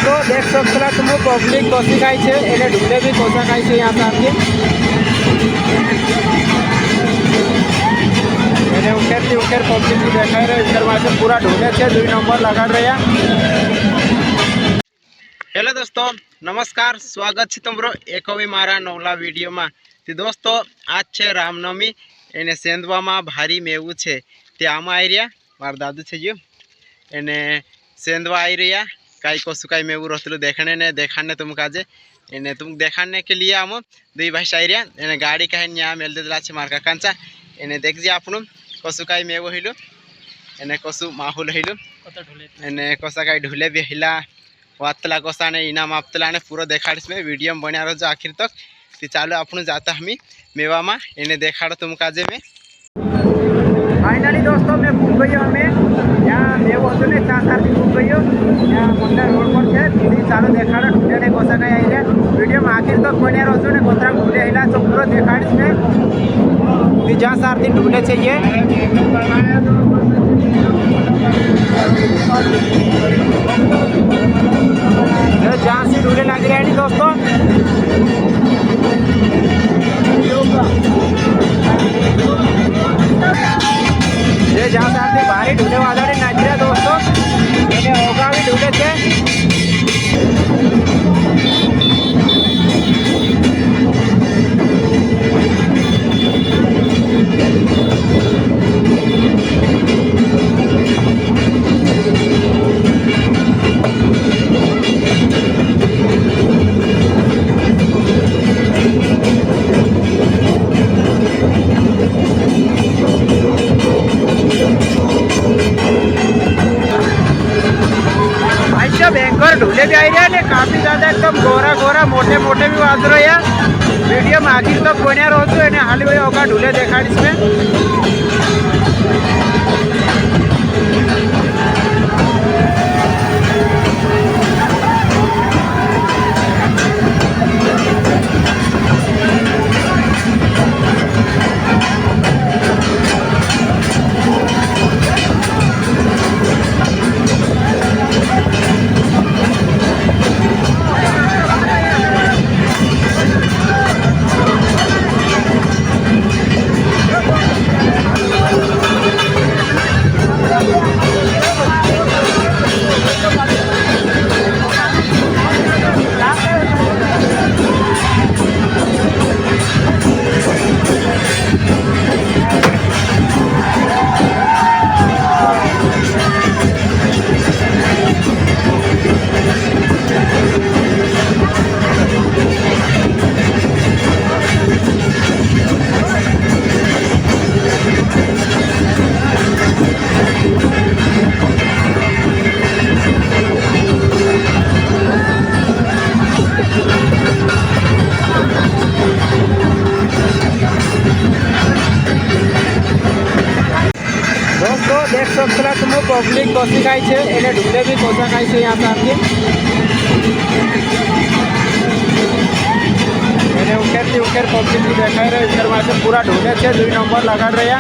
दोस्तों देख सकता तुम पब्लिक कसी खाई है एने ढूंढे भी कोसा खाई है यहाँ सामने एने उकेर पब्लिक भी देखा रहे उकेर माथे पूरा ढूंढे छे 2 नंबर लगा रहा। हेलो दोस्तों नमस्कार स्वागत है तुमरो एक मारा नवला वीडियो में। तो दोस्तों आज है रामनवमी एने सेंधवा में भारी मेवू है ते आमा आई रहा मार दादू है जो एने सेंधवा आई रहा कई कसु कई मेवू रखलू देखने ने देखाने तुमका जे एने तुम देखाने के लिए आम दुई भाई आई रहा एने गाड़ी कहीं यहाँ मेल देला मार कांचा एने देख जे आपनु कसु कई मेवू हिलू एने कसु माहुल हिलू एने कसा कई ढुले भी हिला वातला कसा ने इनाम आपतला ने पूरा देखाड़ीस में वीडियो में बना रहो आखिर तक। तो चालो अपन जाता हमी मेवा में इन्हें देखाड़ो तुम काजे में। फाइनली दोस्तों मैं घूम गई हमें यहाँ मेवो होते ने 4-4 दिन घूम गई हो यहाँ मंदिर रोड पर है दीदी चालो देखाड़ो ढूंढे ने कोसा कहीं आई है वीडियो में आखिर तक बने रहो ने कोतरा ढूंढे हिला तो पूरा देखाड़ीस में 3-4 दिन ढूंढे चाहिए जहाँ से ढूंढे लग रहे हैं दोस्तों ये जहाँ से आपने भारी ढूंढे वाला नाच रहा दोस्तों मैंने होगा भी ढूंढे थे। भयंकर ढूंढे भी आई रहे काफी ज्यादा एकदम गोरा गोरा मोटे मोटे भी वाज रहे हैं वीडियो में आखिर तक बने रहो हाल भी होगा ढूंढे देखा इसमें। देख सकता तुम पब्लिक कसी खाई है एने ढूंढे भी कोसा खाई है यहाँ सामने एने उकेर पब्लिक भी देखा रहे उकेर माथे पूरा ढूंढे छे 2 नंबर लगा रहा।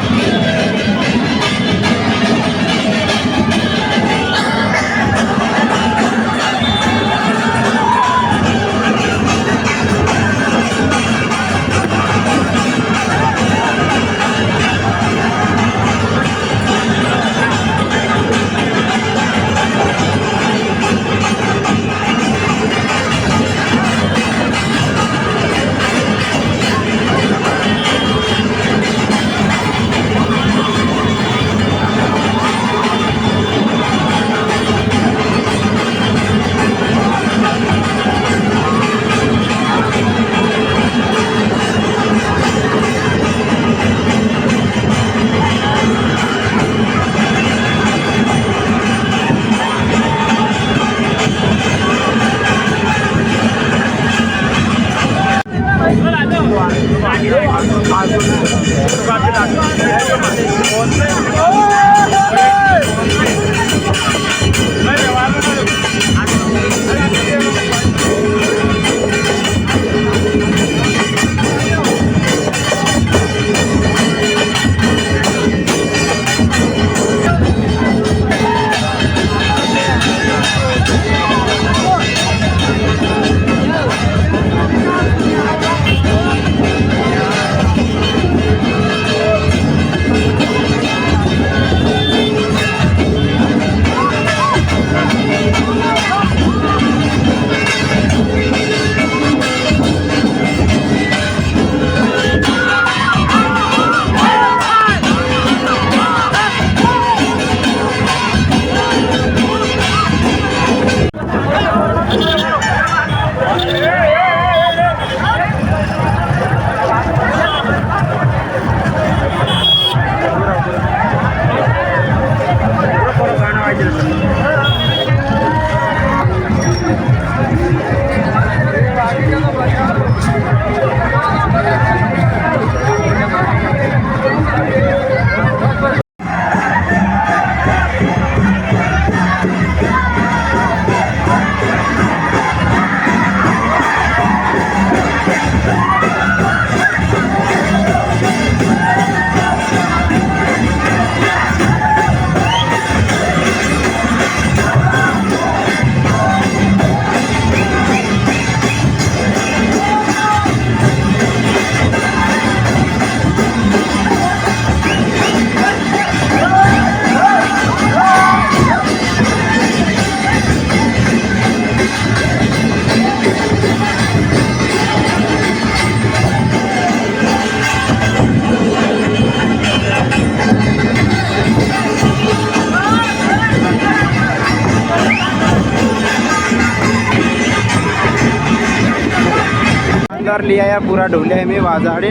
अंदर लिया आया पूरा ढूले में वाजाड़ी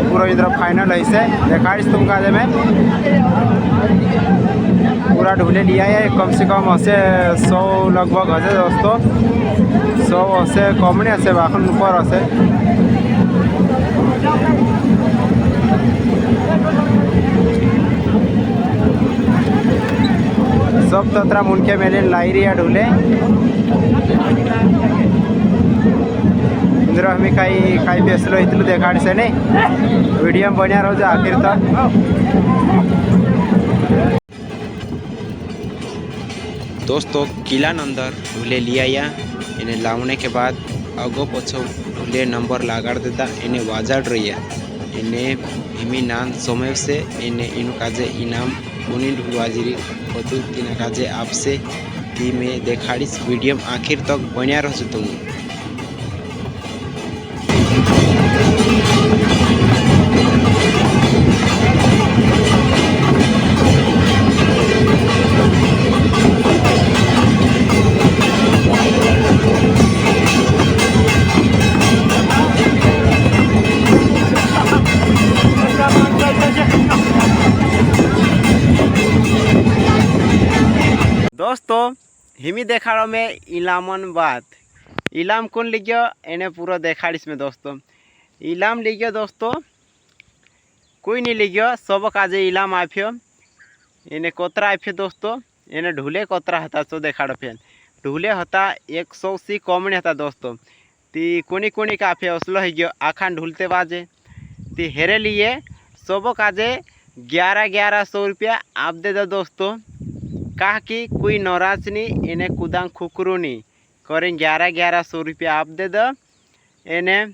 पूरा इधर फाइनल ऐसे देखाड़ी तुम काजे में पूरा ढूले लिया है कम से कम हसे 100 लगभग हसे दोस्तों 100 हसे कम नहीं हसे बाखन ऊपर हसे सब तत्र मुनके मेले लाइरिया ढूले इंद्र हमें कई बेसलो इतलू देखाड़ी से नहीं वीडियो में बढ़िया रहो आखिर तक। दोस्तों किला अंदर ढूले लिया इन्हें लाने के बाद अगो पछो ढूले नंबर लगाड़ देता इन्हें वाजाड़ रही इन्हें हिमी नान समय से इन्हें इन काजे इनाम उन्हीं ढूलवाजिरी होतु तीन काजे आपसे ती में देखाड़ीस वीडियो में आखिर तक बढ़िया रहो तुम। दोस्तों हिमी देखाड़ो में इलामन बात इलाम कौन लिखियो इन्हें पूरा देखाड़ीस में दोस्तों इलाम लिखियो दोस्तों कोई नहीं लिखियो सब काजे इलाम आफियो इन्हें कोतरा आफियो दोस्तों इन्हें ढूले कोतरा हता सो देखाड़ो फेन ढूले हता 100 सी कॉमन हता दोस्तों ती कोनी कोनी का आफियो असलो है गयो आखान ढूलते बाजे ती हेरे लिए सब काजे 1100 रुपया आप दे दो दोस्तों कहा कि कोई नाराज नहीं इन्हें कुदांग खुकरू नहीं करें 1100 रुपया आप दे दो इन्हें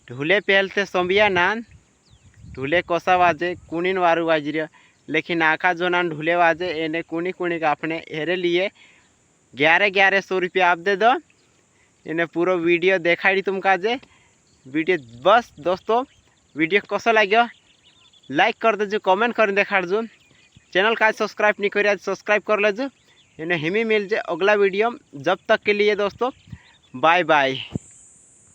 ढूले पहलते संबिया नान ढूले कोसा वाजे कुनिन वारू वाजरिया लेकिन आखा जो नान ढूले वाजे इन्हें कुनी कुनी का अपने हेरे लिए 1100 रुपया आप दे दो इन्हें पूरा वीडियो देखाड़ी तुम काजे वीडियो बस दोस्तों वीडियो कसो लगे लाइक कर दो कमेंट कर देखाड़ जो चैनल का सब्सक्राइब नहीं करिए सब्सक्राइब कर लेजो इन्हें हिमी मिल जाए अगला वीडियो जब तक के लिए दोस्तों बाय बाय।